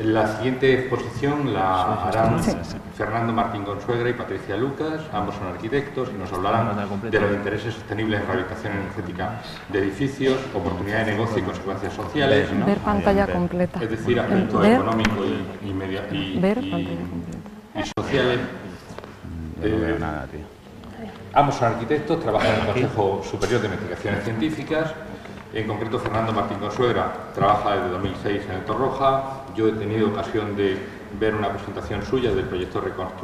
La siguiente exposición la harán Fernando Martín Consuegra y Patricia Lucas, ambos son arquitectos y nos hablarán de los intereses sostenibles en rehabilitación energética de edificios, oportunidad de negocio y consecuencias sociales. Ver pantalla completa. Es decir, aspectos económicos y sociales. No veo nada, tío. Ambos son arquitectos, trabajan en el Consejo Superior de Investigaciones Científicas. En concreto, Fernando Martín Consuegra trabaja desde 2006 en el Torroja. Yo he tenido ocasión de ver una presentación suya del proyecto Reconst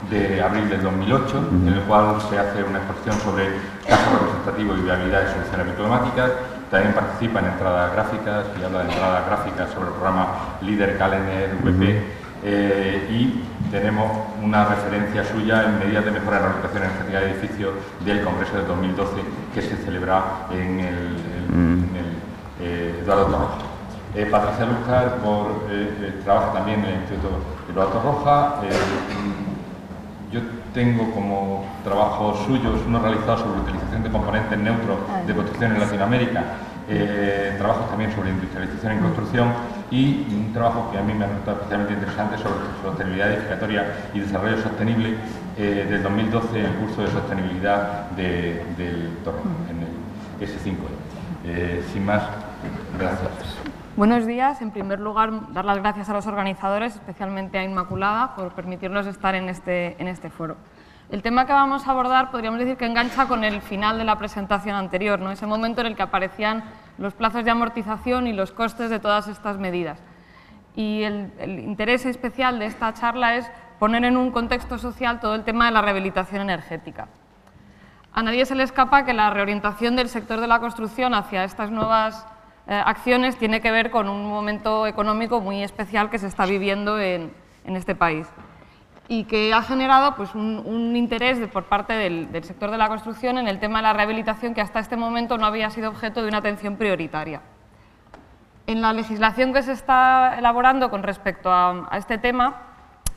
de abril del 2008, en el cual se hace una exposición sobre casos representativos y viabilidad de soluciones biclimáticas. También participa en entradas gráficas y habla de entradas gráficas sobre el programa Líder Calendar VP. Y tenemos una referencia suya en medidas de mejora de la rehabilitación energética de edificios del Congreso de 2012 que se celebra en el Eduardo Torroja. Patricia Lucas trabaja también en el Instituto Eduardo Torroja. Yo tengo como trabajos suyos uno realizado sobre la utilización de componentes neutros de construcción en Latinoamérica, trabajos también sobre industrialización en construcción y un trabajo que a mí me ha resultado especialmente interesante sobre sostenibilidad edificatoria y desarrollo sostenible del 2012 en el curso de sostenibilidad del Torroja, en el S5E. Sin más, gracias. Buenos días. En primer lugar, dar las gracias a los organizadores, especialmente a Inmaculada, por permitirnos estar en este foro. El tema que vamos a abordar podríamos decir que engancha con el final de la presentación anterior, ¿no? Ese momento en el que aparecían los plazos de amortización y los costes de todas estas medidas. Y el interés especial de esta charla es poner en un contexto social todo el tema de la rehabilitación energética. A nadie se le escapa que la reorientación del sector de la construcción hacia estas nuevas acciones tiene que ver con un momento económico muy especial que se está viviendo en este país y que ha generado pues, un interés por parte del sector de la construcción en el tema de la rehabilitación que hasta este momento no había sido objeto de una atención prioritaria. En la legislación que se está elaborando con respecto a este tema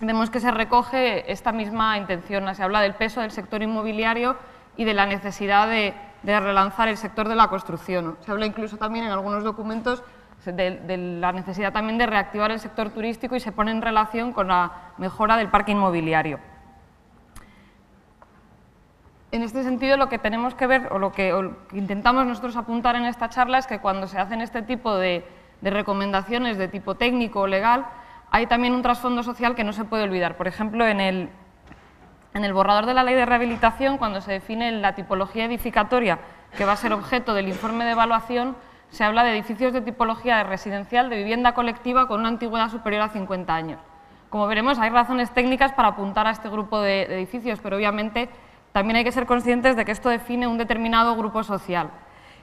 vemos que se recoge esta misma intención, se habla del peso del sector inmobiliario y de la necesidad de relanzar el sector de la construcción. Se habla incluso también en algunos documentos de la necesidad también de reactivar el sector turístico y se pone en relación con la mejora del parque inmobiliario. En este sentido, lo que tenemos que ver o lo que intentamos nosotros apuntar en esta charla es que cuando se hacen este tipo de recomendaciones de tipo técnico o legal, hay también un trasfondo social que no se puede olvidar. Por ejemplo, en el borrador de la Ley de Rehabilitación, cuando se define la tipología edificatoria que va a ser objeto del informe de evaluación, se habla de edificios de tipología residencial de vivienda colectiva con una antigüedad superior a 50 años. Como veremos, hay razones técnicas para apuntar a este grupo de edificios, pero obviamente también hay que ser conscientes de que esto define un determinado grupo social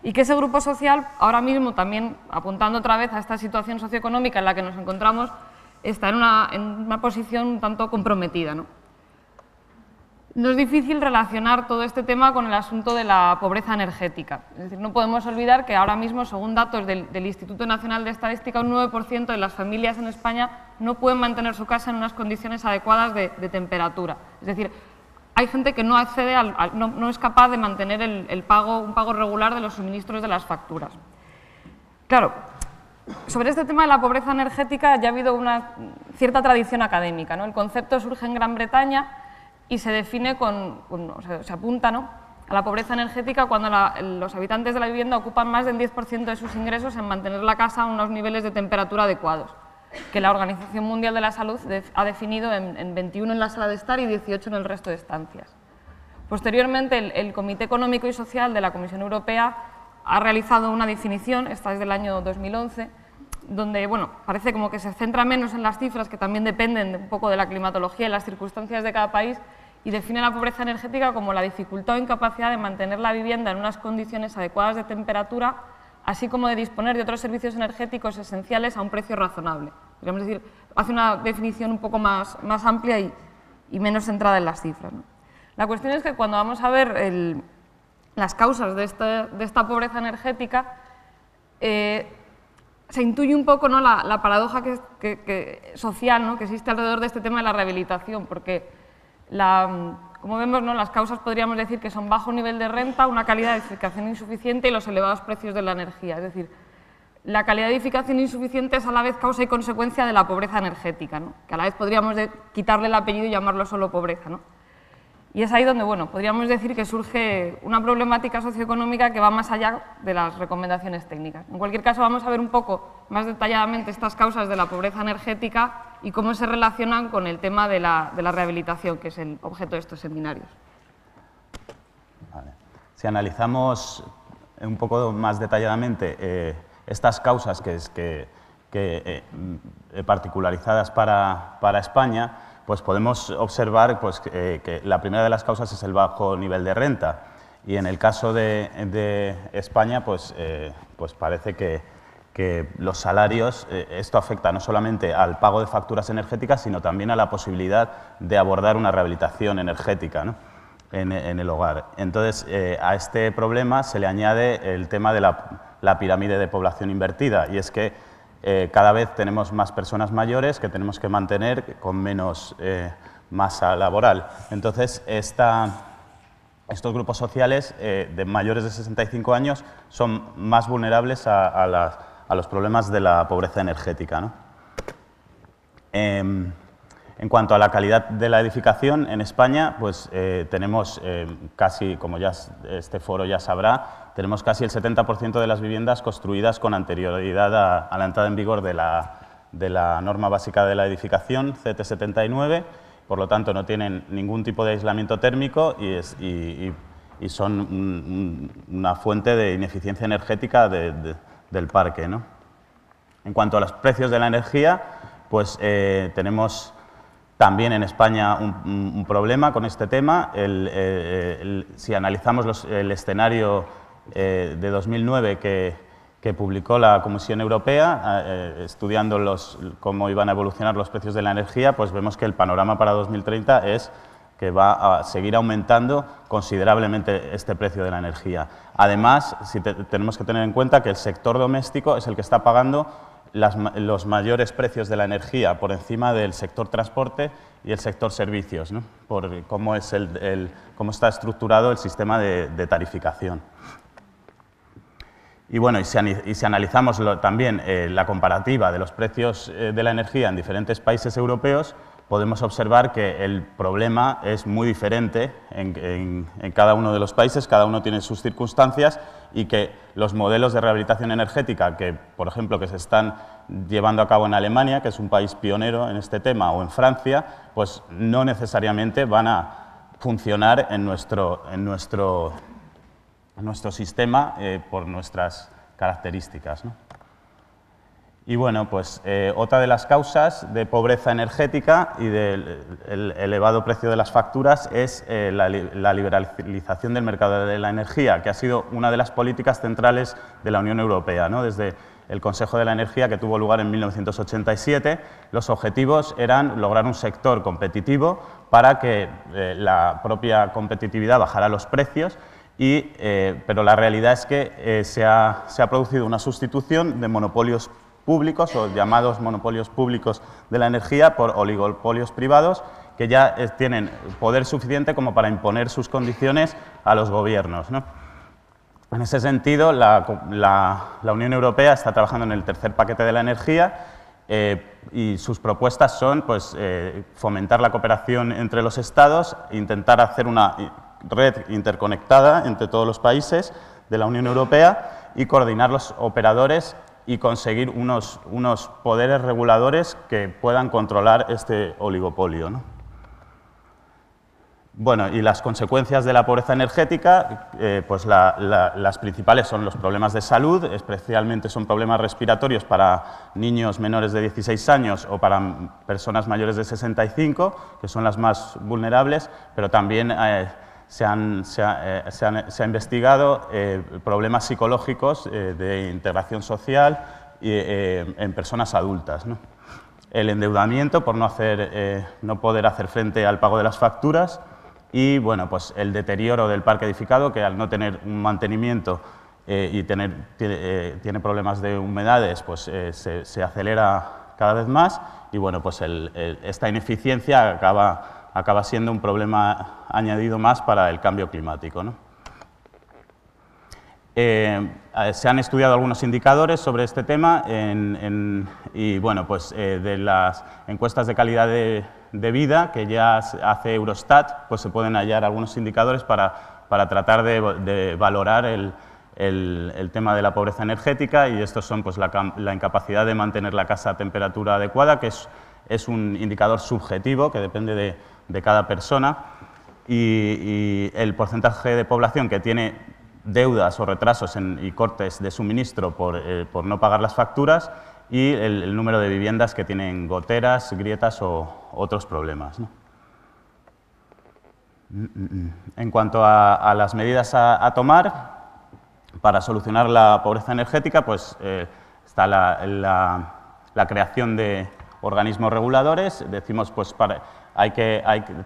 y que ese grupo social, ahora mismo también apuntando otra vez a esta situación socioeconómica en la que nos encontramos, está en una posición un tanto comprometida, ¿no? No es difícil relacionar todo este tema con el asunto de la pobreza energética. Es decir, no podemos olvidar que ahora mismo, según datos del Instituto Nacional de Estadística, un 9% de las familias en España no pueden mantener su casa en unas condiciones adecuadas de temperatura. Es decir, hay gente que no accede, no es capaz de mantener un pago regular de los suministros de las facturas. Claro, sobre este tema de la pobreza energética ya ha habido una cierta tradición académica, ¿no? El concepto surge en Gran Bretaña y se define se apunta, ¿no?, a la pobreza energética cuando los habitantes de la vivienda ocupan más del 10% de sus ingresos en mantener la casa a unos niveles de temperatura adecuados, que la Organización Mundial de la Salud ha definido en 21 en la sala de estar y 18 en el resto de estancias. Posteriormente, el Comité Económico y Social de la Comisión Europea ha realizado una definición, esta es del año 2011, donde bueno, parece como que se centra menos en las cifras, que también dependen un poco de la climatología y las circunstancias de cada país, y define la pobreza energética como la dificultad o incapacidad de mantener la vivienda en unas condiciones adecuadas de temperatura, así como de disponer de otros servicios energéticos esenciales a un precio razonable. Podríamos decir, hace una definición un poco más amplia y menos centrada en las cifras, ¿no? La cuestión es que cuando vamos a ver las causas de esta pobreza energética, se intuye un poco, ¿no?, la paradoja social, ¿no?, que existe alrededor de este tema de la rehabilitación, porque como vemos, ¿no?, las causas podríamos decir que son bajo nivel de renta, una calidad de edificación insuficiente y los elevados precios de la energía. Es decir, la calidad de edificación insuficiente es a la vez causa y consecuencia de la pobreza energética, ¿no? Que a la vez podríamos quitarle el apellido y llamarlo solo pobreza, ¿no? Y es ahí donde, bueno, podríamos decir que surge una problemática socioeconómica que va más allá de las recomendaciones técnicas. En cualquier caso, vamos a ver un poco más detalladamente estas causas de la pobreza energética y cómo se relacionan con el tema de la rehabilitación, que es el objeto de estos seminarios. Vale. Si analizamos un poco más detalladamente estas causas particularizadas para España, pues podemos observar pues, que la primera de las causas es el bajo nivel de renta. Y en el caso de España, pues parece que los salarios, esto afecta no solamente al pago de facturas energéticas, sino también a la posibilidad de abordar una rehabilitación energética, ¿no? en el hogar. Entonces, a este problema se le añade el tema de la pirámide de población invertida, y es que cada vez tenemos más personas mayores que tenemos que mantener con menos masa laboral. Entonces, estos grupos sociales de mayores de 65 años son más vulnerables a los problemas de la pobreza energética, ¿no? En cuanto a la calidad de la edificación, en España pues, tenemos casi, como ya este foro ya sabrá, tenemos casi el 70% de las viviendas construidas con anterioridad a la entrada en vigor de la norma básica de la edificación, CT79, por lo tanto no tienen ningún tipo de aislamiento térmico y son una fuente de ineficiencia energética del parque, ¿no? En cuanto a los precios de la energía, pues tenemos también en España un problema con este tema. Si analizamos el escenario de 2009 que publicó la Comisión Europea, estudiando cómo iban a evolucionar los precios de la energía, pues vemos que el panorama para 2030 es que va a seguir aumentando considerablemente este precio de la energía. Además, tenemos que tener en cuenta que el sector doméstico es el que está pagando los mayores precios de la energía por encima del sector transporte y el sector servicios, ¿no? Por cómo está estructurado el sistema de tarificación. Y bueno, y si analizamos también la comparativa de los precios de la energía en diferentes países europeos, podemos observar que el problema es muy diferente en cada uno de los países, cada uno tiene sus circunstancias, y que los modelos de rehabilitación energética que, por ejemplo, que se están llevando a cabo en Alemania, que es un país pionero en este tema, o en Francia, pues no necesariamente van a funcionar en nuestro sistema por nuestras características, ¿no? Y bueno, pues otra de las causas de pobreza energética y del elevado precio de las facturas es la liberalización del mercado de la energía, que ha sido una de las políticas centrales de la Unión Europea, ¿no? Desde el Consejo de la Energía, que tuvo lugar en 1987, los objetivos eran lograr un sector competitivo para que la propia competitividad bajara los precios, pero la realidad es que se ha producido una sustitución de monopolios públicos o llamados monopolios públicos de la energía por oligopolios privados que ya tienen poder suficiente como para imponer sus condiciones a los gobiernos, ¿no? En ese sentido, la Unión Europea está trabajando en el tercer paquete de la energía y sus propuestas son pues, fomentar la cooperación entre los Estados, intentar hacer una red interconectada entre todos los países de la Unión Europea y coordinar los operadores y conseguir unos poderes reguladores que puedan controlar este oligopolio, ¿no? Bueno, y las consecuencias de la pobreza energética, pues las principales son los problemas de salud, especialmente son problemas respiratorios para niños menores de 16 años o para personas mayores de 65, que son las más vulnerables, pero también se ha investigado problemas psicológicos de integración social en personas adultas, ¿no? El endeudamiento por no poder hacer frente al pago de las facturas y bueno, pues el deterioro del parque edificado, que al no tener un mantenimiento y tiene problemas de humedades, pues se acelera cada vez más y bueno, pues esta ineficiencia acaba siendo un problema añadido más para el cambio climático, ¿no? Se han estudiado algunos indicadores sobre este tema y bueno, pues de las encuestas de calidad de vida que ya hace Eurostat, pues se pueden hallar algunos indicadores para tratar de valorar el tema de la pobreza energética, y estos son pues la incapacidad de mantener la casa a temperatura adecuada, que es un indicador subjetivo que depende de cada persona, y el porcentaje de población que tiene deudas o retrasos y cortes de suministro por no pagar las facturas, y el número de viviendas que tienen goteras, grietas o otros problemas, ¿no? En cuanto a las medidas a tomar para solucionar la pobreza energética, pues está la creación de organismos reguladores. Decimos, pues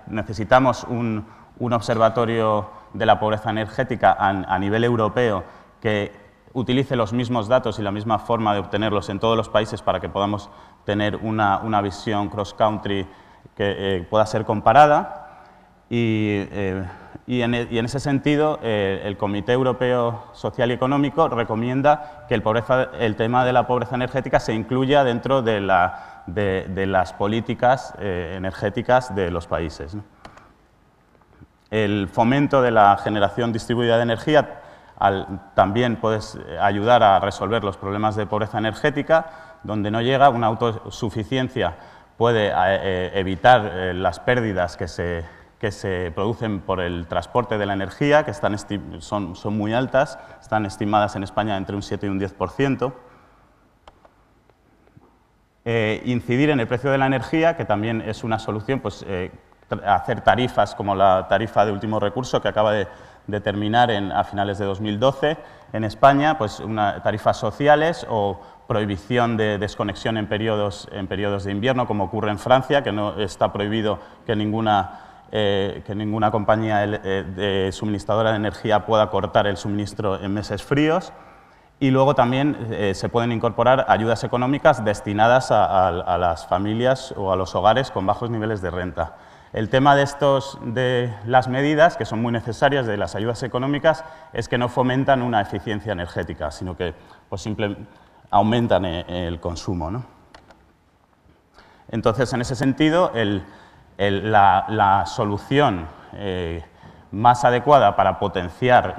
necesitamos un observatorio de la pobreza energética a nivel europeo que utilice los mismos datos y la misma forma de obtenerlos en todos los países para que podamos tener una visión cross-country que pueda ser comparada. Y en ese sentido, el Comité Europeo Social y Económico recomienda que el tema de la pobreza energética se incluya dentro de las políticas energéticas de los países, ¿no? El fomento de la generación distribuida de energía también puede ayudar a resolver los problemas de pobreza energética. Donde no llega, una autosuficiencia puede evitar las pérdidas que se producen por el transporte de la energía, que son muy altas, están estimadas en España entre un 7 y un 10%. Incidir en el precio de la energía, que también es una solución, pues hacer tarifas como la tarifa de último recurso que acaba de terminar a finales de 2012 en España, pues tarifas sociales o prohibición de desconexión en periodos de invierno, como ocurre en Francia, que no está prohibido que ninguna compañía de suministradora de energía pueda cortar el suministro en meses fríos. Y luego también se pueden incorporar ayudas económicas destinadas a las familias o a los hogares con bajos niveles de renta. El tema de las medidas, que son muy necesarias, de las ayudas económicas, es que no fomentan una eficiencia energética, sino que pues, simplemente aumentan el consumo, ¿no? Entonces, en ese sentido, la solución más adecuada para potenciar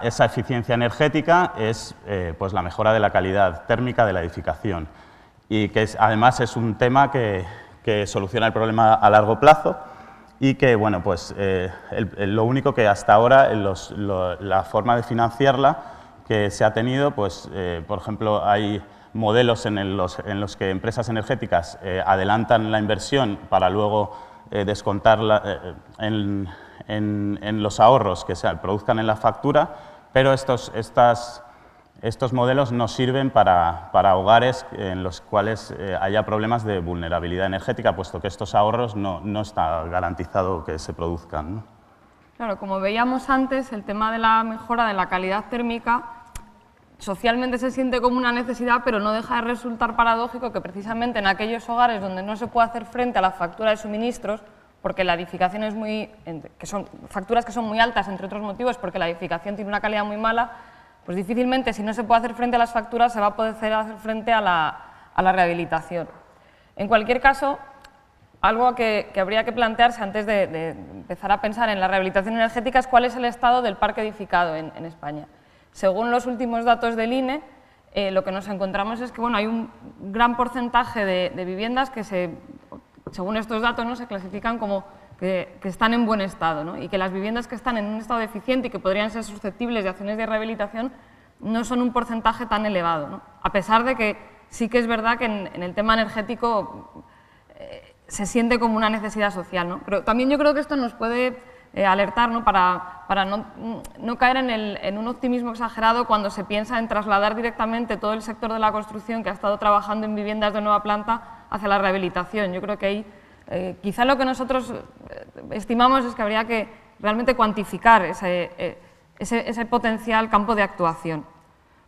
esa eficiencia energética es pues la mejora de la calidad térmica de la edificación, y que además es un tema que soluciona el problema a largo plazo, y que, bueno, pues, lo único que hasta ahora, la forma de financiarla que se ha tenido, pues, por ejemplo, hay modelos en los que empresas energéticas adelantan la inversión para luego descontarla en los ahorros que se produzcan en la factura, pero estos modelos no sirven para hogares en los cuales haya problemas de vulnerabilidad energética, puesto que estos ahorros no está garantizado que se produzcan, ¿no? Claro, como veíamos antes, el tema de la mejora de la calidad térmica socialmente se siente como una necesidad, pero no deja de resultar paradójico que precisamente en aquellos hogares donde no se puede hacer frente a la factura de suministros, porque la edificación son facturas que son muy altas, entre otros motivos, porque la edificación tiene una calidad muy mala, pues difícilmente, si no se puede hacer frente a las facturas, se va a poder hacer frente a la rehabilitación. En cualquier caso, algo que habría que plantearse antes de empezar a pensar en la rehabilitación energética es cuál es el estado del parque edificado en España. Según los últimos datos del INE, lo que nos encontramos es que, bueno, hay un gran porcentaje de viviendas que, según estos datos, ¿no?, se clasifican como que están en buen estado, ¿no? Y que las viviendas que están en un estado deficiente y que podrían ser susceptibles de acciones de rehabilitación no son un porcentaje tan elevado, ¿no? A pesar de que sí que es verdad que en el tema energético se siente como una necesidad social, ¿no? Pero también yo creo que esto nos puede alertar, ¿no?, para no caer en un optimismo exagerado cuando se piensa en trasladar directamente todo el sector de la construcción que ha estado trabajando en viviendas de nueva planta hacia la rehabilitación. Yo creo que ahí quizá lo que nosotros estimamos es que habría que realmente cuantificar ese potencial campo de actuación.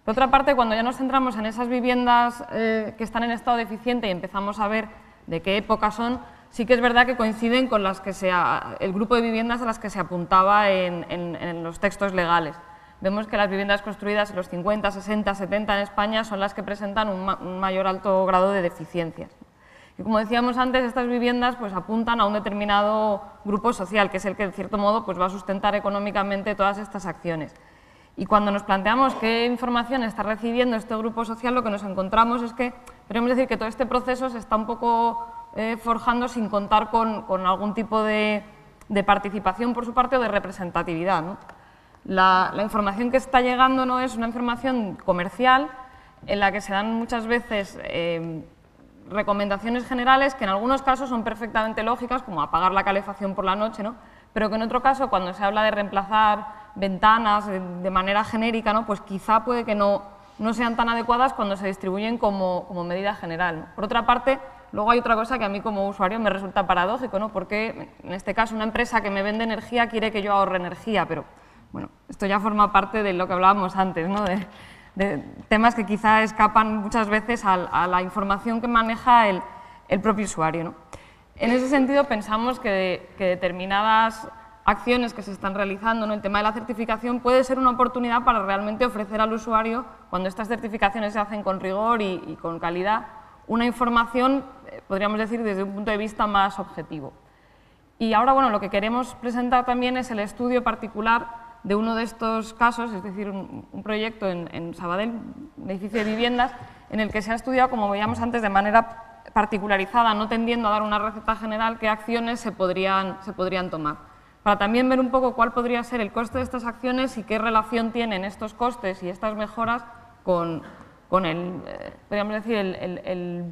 Por otra parte, cuando ya nos centramos en esas viviendas que están en estado deficiente y empezamos a ver de qué época son, sí que es verdad que coinciden con el grupo de viviendas a las que se apuntaba en los textos legales. vemos que las viviendas construidas en los 50, 60, 70 en España son las que presentan un mayor alto grado de deficiencias. Y como decíamos antes, estas viviendas pues, apuntan a un determinado grupo social, que es el que, de cierto modo, pues, va a sustentar económicamente todas estas acciones. Y cuando nos planteamos qué información está recibiendo este grupo social, lo que nos encontramos es que podemos decir que todo este proceso se está un poco forjando sin contar con algún tipo de participación por su parte o de representatividad, ¿no? La información que está llegando no es una información comercial en la que se dan muchas veces recomendaciones generales que en algunos casos son perfectamente lógicas, como apagar la calefacción por la noche, ¿no? Pero que en otro caso, cuando se habla de reemplazar ventanas de manera genérica, ¿no? Pues quizá puede que no sean tan adecuadas cuando se distribuyen como medida general, ¿no? Por otra parte, luego hay otra cosa que a mí como usuario me resulta paradójico, ¿no? Porque en este caso una empresa que me vende energía quiere que yo ahorre energía, pero bueno, esto ya forma parte de lo que hablábamos antes, ¿no? De temas que quizá escapan muchas veces a la información que maneja el propio usuario, ¿no? En ese sentido, pensamos que determinadas acciones que se están realizando, ¿no? El tema de la certificación puede ser una oportunidad para realmente ofrecer al usuario, cuando estas certificaciones se hacen con rigor y con calidad, una información, podríamos decir, desde un punto de vista más objetivo. Y ahora, bueno, lo que queremos presentar también es el estudio particular de uno de estos casos, es decir, un proyecto en Sabadell, un edificio de viviendas, en el que se ha estudiado, como veíamos antes, de manera particularizada, no tendiendo a dar una receta general, qué acciones se podrían tomar. Para también ver un poco cuál podría ser el coste de estas acciones y qué relación tienen estos costes y estas mejoras con podríamos decir,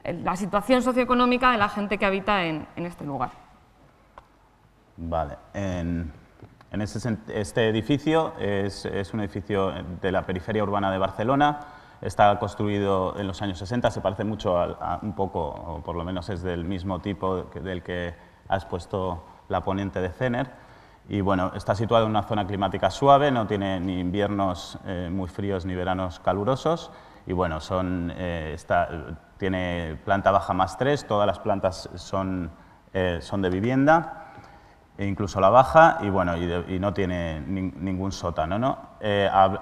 la situación socioeconómica de la gente que habita en este lugar. Vale. Este edificio es un edificio de la periferia urbana de Barcelona. Está construido en los años 60, se parece mucho a un poco, o por lo menos es del mismo tipo del que ha expuesto la ponente de CENER. Y bueno, está situado en una zona climática suave, no tiene ni inviernos muy fríos ni veranos calurosos. Y bueno, tiene planta baja +3, todas las plantas son de vivienda, e incluso la baja, y bueno, y no tiene ningún sótano, ¿no?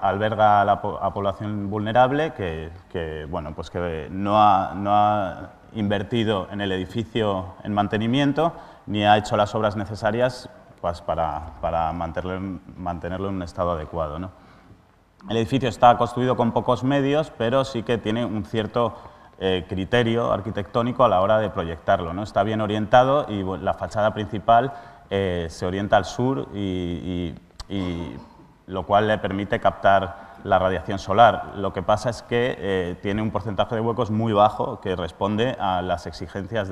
Alberga a población vulnerable que bueno, pues que no ha invertido en el edificio en mantenimiento ni ha hecho las obras necesarias pues, para mantenerlo en un estado adecuado, ¿no? El edificio está construido con pocos medios, pero sí que tiene un cierto criterio arquitectónico a la hora de proyectarlo, ¿no? Está bien orientado y la fachada principal se orienta al sur y lo cual le permite captar la radiación solar. Lo que pasa es que tiene un porcentaje de huecos muy bajo que responde a las exigencias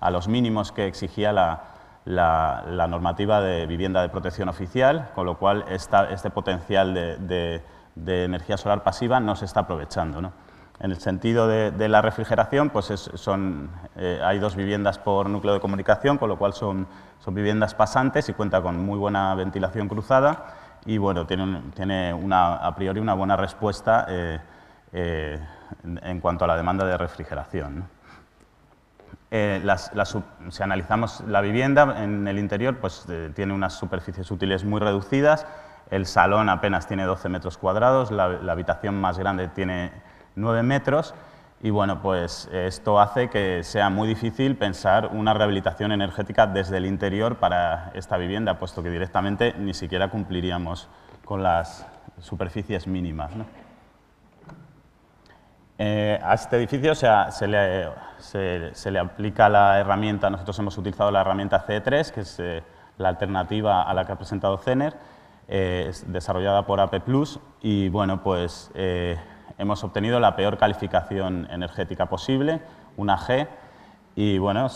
a los mínimos que exigía la normativa de vivienda de protección oficial, con lo cual este potencial de energía solar pasiva no se está aprovechando, ¿no? En el sentido de la refrigeración, pues hay 2 viviendas por núcleo de comunicación, con lo cual son viviendas pasantes y cuenta con muy buena ventilación cruzada y bueno, tiene a priori una buena respuesta en cuanto a la demanda de refrigeración, ¿no? Si analizamos la vivienda en el interior, pues tiene unas superficies útiles muy reducidas, el salón apenas tiene 12 metros cuadrados, la habitación más grande tiene 9 metros y bueno, pues esto hace que sea muy difícil pensar una rehabilitación energética desde el interior para esta vivienda, puesto que directamente ni siquiera cumpliríamos con las superficies mínimas, ¿no? A este edificio se le aplica la herramienta, nosotros hemos utilizado la herramienta CE3, que es la alternativa a la que ha presentado CENER, desarrollada por AP+, y bueno, pues hemos obtenido la peor calificación energética posible, una G, y bueno,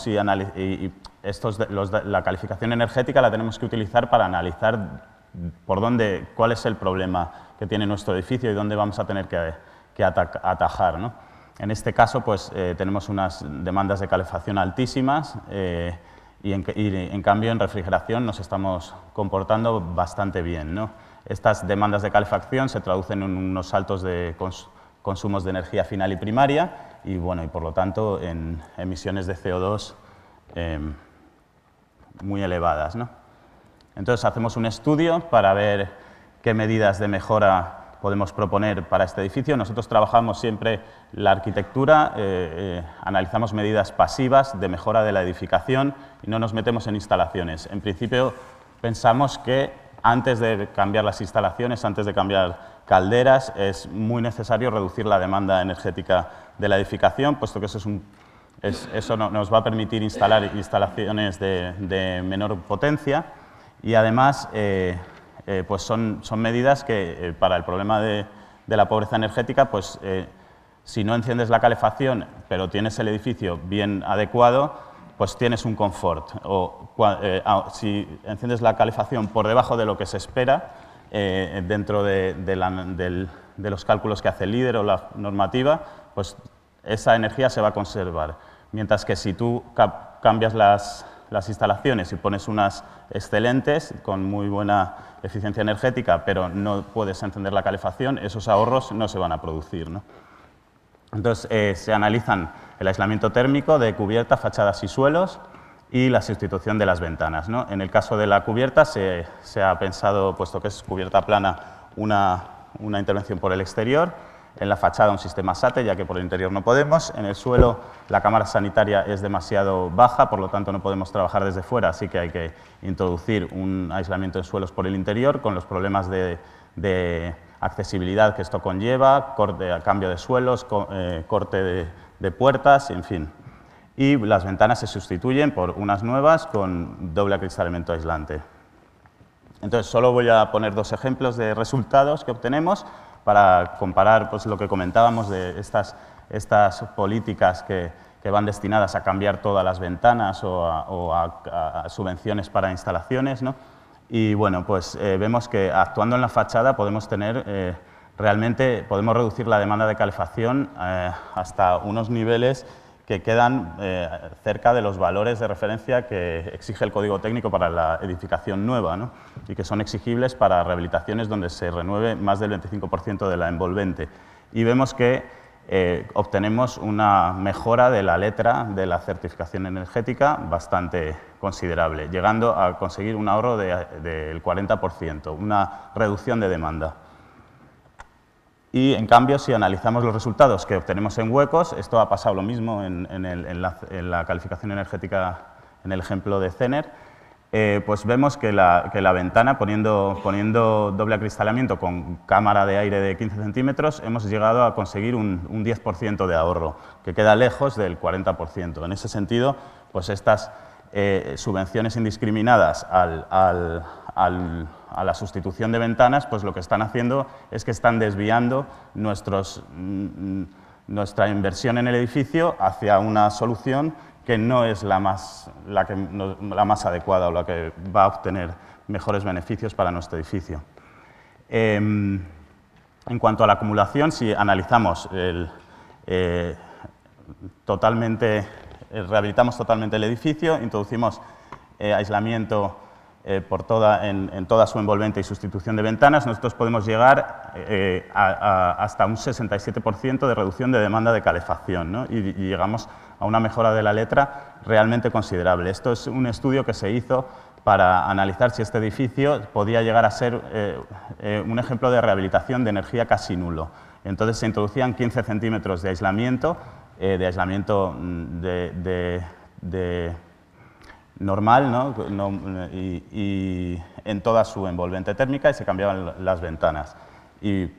la calificación energética la tenemos que utilizar para analizar cuál es el problema que tiene nuestro edificio y dónde vamos a tener que atajar, ¿no? En este caso, pues tenemos unas demandas de calefacción altísimas y en cambio en refrigeración nos estamos comportando bastante bien, ¿no? Estas demandas de calefacción se traducen en unos saltos de consumos de energía final y primaria y, bueno, y por lo tanto en emisiones de CO2 muy elevadas, ¿no? Entonces hacemos un estudio para ver qué medidas de mejora podemos proponer para este edificio. Nosotros trabajamos siempre la arquitectura, analizamos medidas pasivas de mejora de la edificación y no nos metemos en instalaciones. En principio, pensamos que antes de cambiar las instalaciones, antes de cambiar calderas, es muy necesario reducir la demanda energética de la edificación, puesto que eso nos va a permitir instalar instalaciones de menor potencia y además pues son medidas que para el problema de la pobreza energética, pues si no enciendes la calefacción pero tienes el edificio bien adecuado, pues tienes un confort. O si enciendes la calefacción por debajo de lo que se espera, dentro de los cálculos que hace el líder o la normativa, pues esa energía se va a conservar. Mientras que si tú cambias las instalaciones y pones unas excelentes, con muy buena eficiencia energética, pero no puedes encender la calefacción, esos ahorros no se van a producir, ¿no? Entonces, se analizan el aislamiento térmico de cubierta, fachadas y suelos y la sustitución de las ventanas, ¿no? En el caso de la cubierta se ha pensado, puesto que es cubierta plana, una intervención por el exterior. En la fachada un sistema SATE, ya que por el interior no podemos. En el suelo la cámara sanitaria es demasiado baja, por lo tanto no podemos trabajar desde fuera, así que hay que introducir un aislamiento en suelos por el interior, con los problemas de accesibilidad que esto conlleva, cambio de suelos, corte de puertas, en fin. Y las ventanas se sustituyen por unas nuevas con doble acristalamiento aislante. Entonces, solo voy a poner dos ejemplos de resultados que obtenemos para comparar pues, lo que comentábamos de estas políticas que van destinadas a cambiar todas las ventanas o a subvenciones para instalaciones, ¿no? Y bueno, pues vemos que actuando en la fachada podemos tener realmente podemos reducir la demanda de calefacción hasta unos niveles que quedan cerca de los valores de referencia que exige el Código Técnico para la edificación nueva, ¿no? Y que son exigibles para rehabilitaciones donde se renueve más del 25% de la envolvente. Y vemos que obtenemos una mejora de la letra de la certificación energética bastante considerable, llegando a conseguir un ahorro del 40%, una reducción de demanda. Y, en cambio, si analizamos los resultados que obtenemos en huecos, esto ha pasado lo mismo en la calificación energética en el ejemplo de Cener, pues vemos que la ventana, poniendo doble acristalamiento con cámara de aire de 15 centímetros, hemos llegado a conseguir un 10% de ahorro, que queda lejos del 40%. En ese sentido, pues estas subvenciones indiscriminadas a la sustitución de ventanas, pues lo que están haciendo es que están desviando nuestra inversión en el edificio hacia una solución que no es la más adecuada o la que va a obtener mejores beneficios para nuestro edificio. En cuanto a la acumulación, si analizamos rehabilitamos totalmente el edificio, introducimos aislamiento en toda su envolvente y sustitución de ventanas, nosotros podemos llegar hasta un 67% de reducción de demanda de calefacción, ¿no? y llegamos a una mejora de la letra realmente considerable. Esto es un estudio que se hizo para analizar si este edificio podía llegar a ser un ejemplo de rehabilitación de energía casi nulo. Entonces se introducían 15 centímetros de aislamiento normal, ¿no? y en toda su envolvente térmica, y se cambiaban las ventanas. Y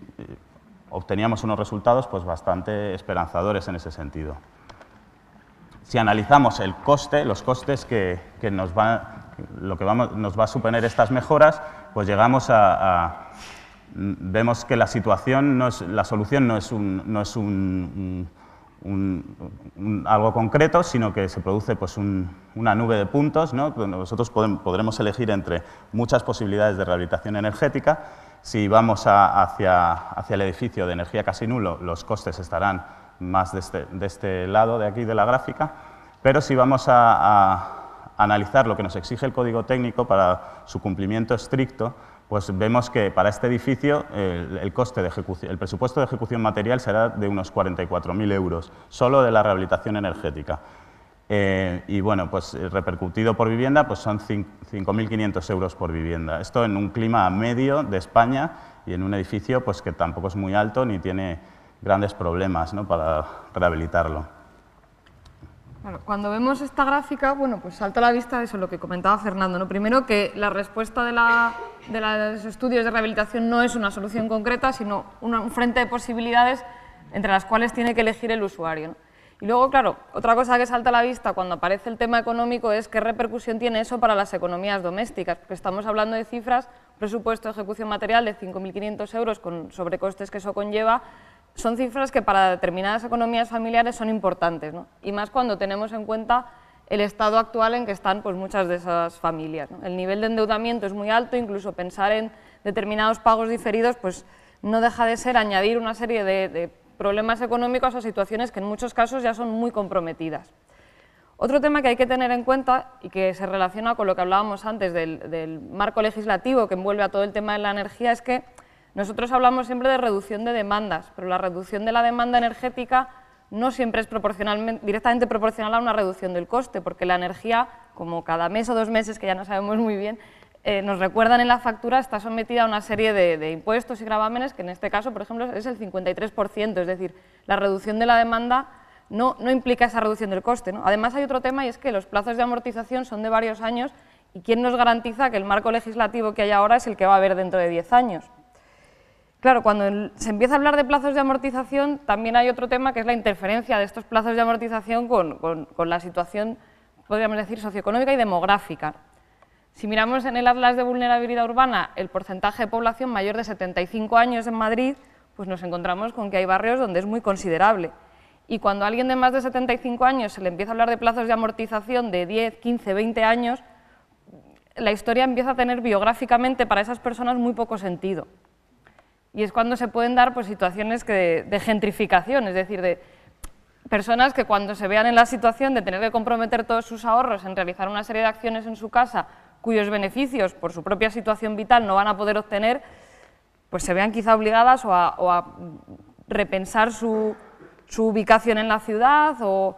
obteníamos unos resultados pues, bastante esperanzadores en ese sentido. Si analizamos el coste, los costes que nos va a suponer estas mejoras, pues llegamos vemos que la solución no es algo concreto, sino que se produce pues, una nube de puntos, ¿no? Nosotros podremos elegir entre muchas posibilidades de rehabilitación energética. Si vamos hacia el edificio de energía casi nulo, los costes estarán más de este lado de aquí de la gráfica, pero si vamos a analizar lo que nos exige el Código Técnico para su cumplimiento estricto, pues vemos que para este edificio el presupuesto de ejecución material será de unos 44.000 euros, solo de la rehabilitación energética. y bueno, pues repercutido por vivienda pues son 5.500 euros por vivienda. Esto en un clima medio de España y en un edificio pues que tampoco es muy alto ni tiene grandes problemas, ¿no?, para rehabilitarlo. Claro, cuando vemos esta gráfica, bueno, pues salta a la vista eso, lo que comentaba Fernando, ¿no? Primero, que la respuesta de los estudios de rehabilitación no es una solución concreta, sino un frente de posibilidades entre las cuales tiene que elegir el usuario, ¿no? Y luego, claro, otra cosa que salta a la vista cuando aparece el tema económico es qué repercusión tiene eso para las economías domésticas, porque estamos hablando de cifras, presupuesto de ejecución material de 5.500 euros con sobrecostes que eso conlleva. Son cifras que para determinadas economías familiares son importantes, ¿no? Y más cuando tenemos en cuenta el estado actual en que están pues, muchas de esas familias, ¿no? El nivel de endeudamiento es muy alto, incluso pensar en determinados pagos diferidos pues, no deja de ser añadir una serie de problemas económicos a situaciones que en muchos casos ya son muy comprometidas. Otro tema que hay que tener en cuenta y que se relaciona con lo que hablábamos antes del marco legislativo que envuelve a todo el tema de la energía es que nosotros hablamos siempre de reducción de demandas, pero la reducción de la demanda energética no siempre es directamente proporcional a una reducción del coste, porque la energía, como cada mes o 2 meses, que ya no sabemos muy bien, nos recuerdan en la factura, está sometida a una serie de impuestos y gravámenes, que en este caso, por ejemplo, es el 53%, es decir, la reducción de la demanda no implica esa reducción del coste, ¿no? Además hay otro tema y es que los plazos de amortización son de varios años y ¿quién nos garantiza que el marco legislativo que hay ahora es el que va a haber dentro de 10 años? Claro, cuando se empieza a hablar de plazos de amortización, también hay otro tema que es la interferencia de estos plazos de amortización con la situación, podríamos decir, socioeconómica y demográfica. Si miramos en el Atlas de Vulnerabilidad Urbana el porcentaje de población mayor de 75 años en Madrid, pues nos encontramos con que hay barrios donde es muy considerable. Y cuando a alguien de más de 75 años se le empieza a hablar de plazos de amortización de 10, 15, 20 años, la historia empieza a tener biográficamente para esas personas muy poco sentido. Y es cuando se pueden dar pues, situaciones de gentrificación, es decir, de personas que cuando se vean en la situación de tener que comprometer todos sus ahorros en realizar una serie de acciones en su casa, cuyos beneficios por su propia situación vital no van a poder obtener, pues se vean quizá obligadas o a repensar su ubicación en la ciudad o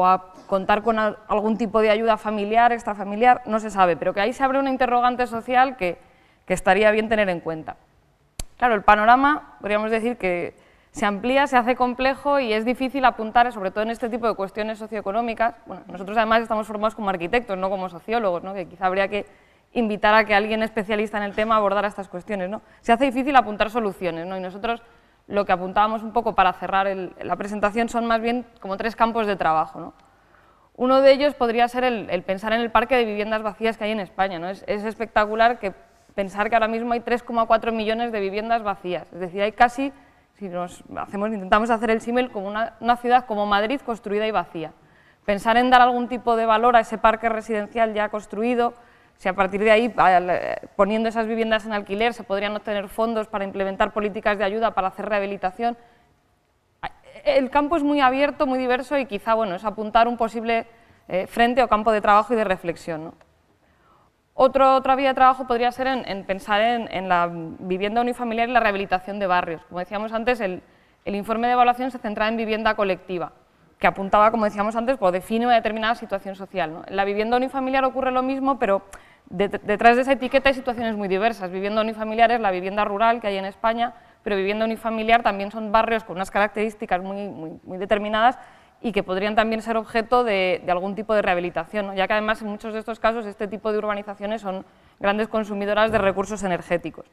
a contar con algún tipo de ayuda familiar, extrafamiliar, no se sabe, pero que ahí se abre una interrogante social que estaría bien tener en cuenta. Claro, el panorama, podríamos decir que se amplía, se hace complejo y es difícil apuntar, sobre todo en este tipo de cuestiones socioeconómicas. Bueno, nosotros además estamos formados como arquitectos, no como sociólogos, ¿no? Que quizá habría que invitar a que alguien especialista en el tema abordara estas cuestiones, ¿no? Se hace difícil apuntar soluciones, ¿no? Y nosotros lo que apuntábamos un poco para cerrar la presentación son más bien como 3 campos de trabajo, ¿no? Uno de ellos podría ser el pensar en el parque de viviendas vacías que hay en España, ¿no? Es espectacular pensar que ahora mismo hay 3,4 millones de viviendas vacías, es decir, hay casi, si intentamos hacer el símil, como una ciudad como Madrid construida y vacía. Pensar en dar algún tipo de valor a ese parque residencial ya construido, si a partir de ahí, poniendo esas viviendas en alquiler, se podrían obtener fondos para implementar políticas de ayuda para hacer rehabilitación. El campo es muy abierto, muy diverso y quizá bueno, es apuntar un posible frente o campo de trabajo y de reflexión, ¿no? Otra vía de trabajo podría ser en pensar en la vivienda unifamiliar y la rehabilitación de barrios. Como decíamos antes, el informe de evaluación se centraba en vivienda colectiva, que apuntaba, como decíamos antes, define una determinada situación social, ¿no? En la vivienda unifamiliar ocurre lo mismo, pero detrás de esa etiqueta hay situaciones muy diversas. Vivienda unifamiliar es la vivienda rural que hay en España, pero vivienda unifamiliar también son barrios con unas características muy determinadas y que podrían también ser objeto de algún tipo de rehabilitación, ¿no? Ya que además en muchos de estos casos este tipo de urbanizaciones son grandes consumidoras de recursos energéticos.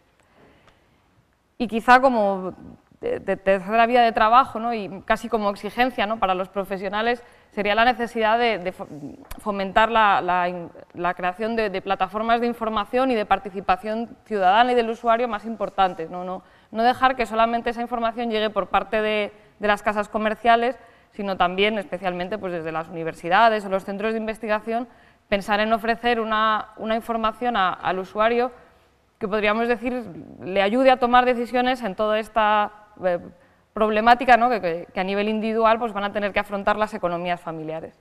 Y quizá como de tercera vía de trabajo, ¿no? Y casi como exigencia, ¿no? Para los profesionales sería la necesidad de fomentar la creación de plataformas de información y de participación ciudadana y del usuario más importantes, ¿no? No dejar que solamente esa información llegue por parte de las casas comerciales, sino también, especialmente pues desde las universidades o los centros de investigación, pensar en ofrecer una información al usuario que podríamos decir le ayude a tomar decisiones en toda esta problemática, ¿no? que a nivel individual pues van a tener que afrontar las economías familiares.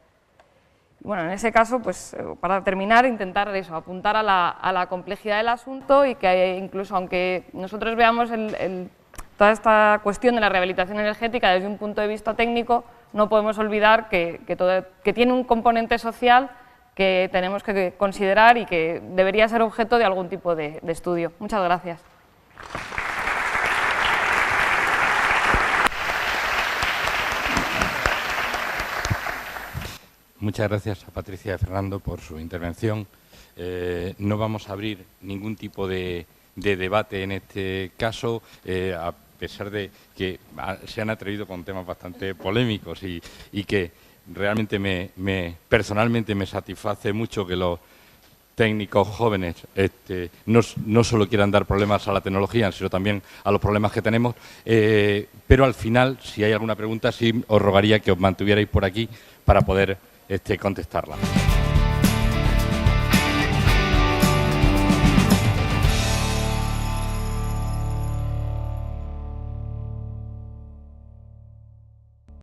Bueno, en ese caso, pues para terminar, intentar eso, apuntar a la complejidad del asunto y que incluso aunque nosotros veamos toda esta cuestión de la rehabilitación energética desde un punto de vista técnico, no podemos olvidar que tiene un componente social que tenemos que considerar y que debería ser objeto de algún tipo de estudio. Muchas gracias. Muchas gracias a Patricia y a Fernando por su intervención. No vamos a abrir ningún tipo de debate en este caso, a pesar de que se han atrevido con temas bastante polémicos y que realmente personalmente me satisface mucho que los técnicos jóvenes no solo quieran dar problemas a la tecnología, sino también a los problemas que tenemos. Pero al final, si hay alguna pregunta, sí os rogaría que os mantuvierais por aquí para poder contestarla.